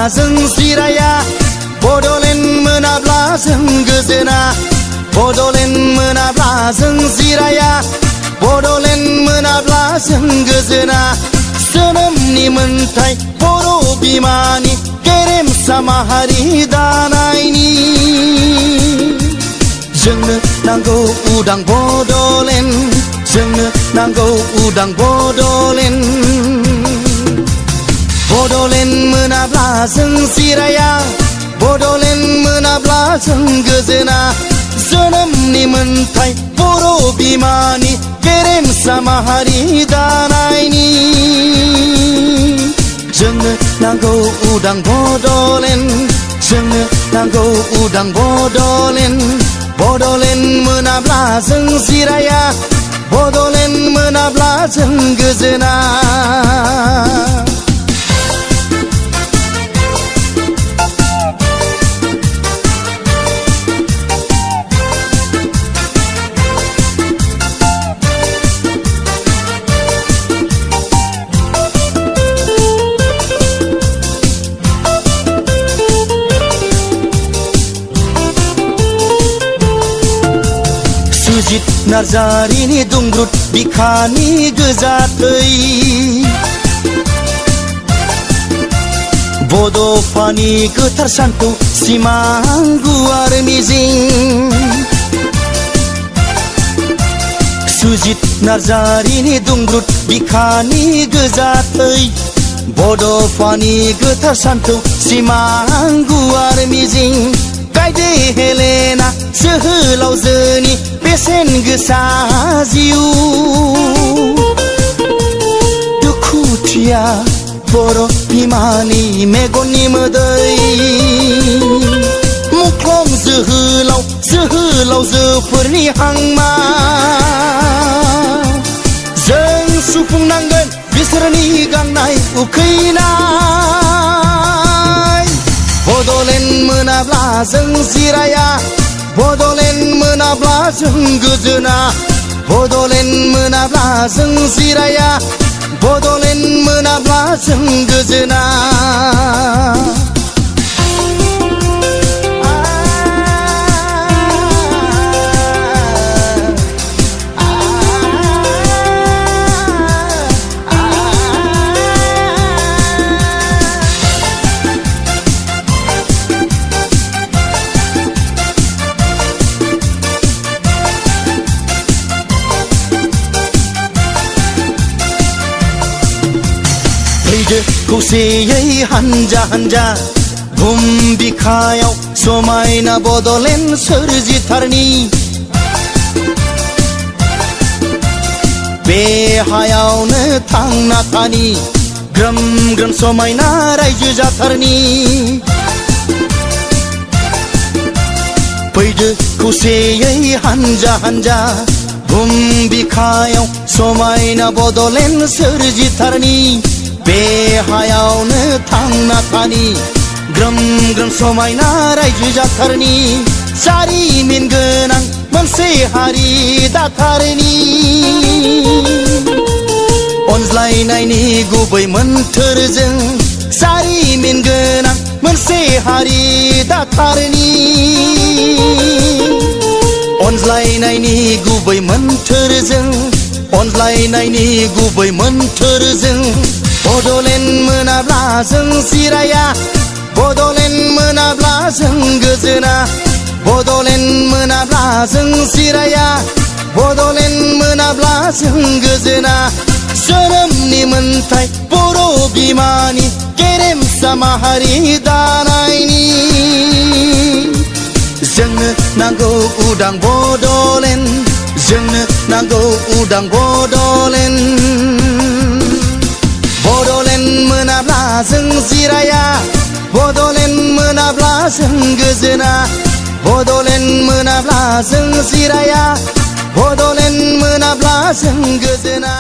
जों जिराया बड'लेण्ड मोनाब्ला जों गोजोना बड'लेण्ड मोनाब्ला जों जिराया बड'लेण्ड मोनाब्ला जों गोजोना जोनोमनि मोन्थाय बर' बिमानि गेरेमसा माहारि दानायनि जोंनो नांगौ उदां बड'लेण्ड जोंनो नांगौ उदां बड'लेण्ड बड'लेण्ड मोनाब्ला जों जिराया बड'लेण्ड मोनाब्ला जों गोजोना जोनोमनि मोन्थाय बर' बिमानि गेरेमसा माहारि दानायनि जोंनो नांगौ उदां बड'लेण्ड जोंनो नांगौ उदां बड'लेण्ड बड'लेण्ड मोनाब्ला जों जिराया बड'लेण्ड मोनाब्ला जों गोजोना सुजित नार्जारिनि दुंब्रुद बिखानि गोजा थै बड'फानि गोथार सानथौ सिमां गुवार मिजिं सुजित नार्जारिनि दुंब्रुद बिखानि गोजा थै बड'फानि गोथार सानथौ सिमां गुवार मिजिं गायदे हेलेना जोहोलावजोनि बेसेन गोसा जिउ दुखुथिया बर' बिमानि मेगननि मोदै मुख्लं जोहोलावजोफोरनि हांमा जों सुफुंनांगोन बिसोरनि गांनाय उखैनाय बड'लेण्ड मोनाब्ला जों जिराया बड'लेण्ड मोनाब्ला जों गोजोना बड'लेण्ड मोनाब्ला जों जिराया बड'लेण्ड मोनाब्ला जों गोजोना फैदो खौसेयै हानजा हानजा बुहुम बिखायाव समायना बड'लेण्ड सोरजिथारनि बे हायावनो थांना थानि ग्रोम ग्रोम समायना रायजो जाथारनि फैदो खौसेयै हानजा हानजा बुहुम बिखायाव समायना बड'लेण्ड सोरजिथारनि बे हायावनो थांना थानि ग्रोम ग्रोम समायना रायजो जाथारनि जारिमिन गोनां मोनसे हारि दाथारनि अनज्लायनायनि गुबै मोन्थोरजों जारिमिन गोनां मोनसे हारि दाथारनि अनज्लायनायनि गुबै मोन्थोरजों अनज्लायनायनि गुबै मोन्थोरजों बड'लेण्ड मोनाब्ला जों जिराया बड'लेण्ड मोनाब्ला जों गोजोना बड'लेण्ड मोनाब्ला जों जिराया बड'लेण्ड मोनाब्ला जों गोजोना जोनोमनि मोन्थाय बर' बिमानि गेरेमसा माहारि दानायनि जोंनो नांगौ उदां बड'लेण्ड जोंनो नांगौ उदां बड'लेण्ड बड'लेण्ड मोनाब्ला जों जिराया बड'लेण्ड मोनाब्ला जों गोजोना बड'लेण्ड मोनाब्ला जों जिराया बड'लेण्ड मोनाब्ला जों गोजोना।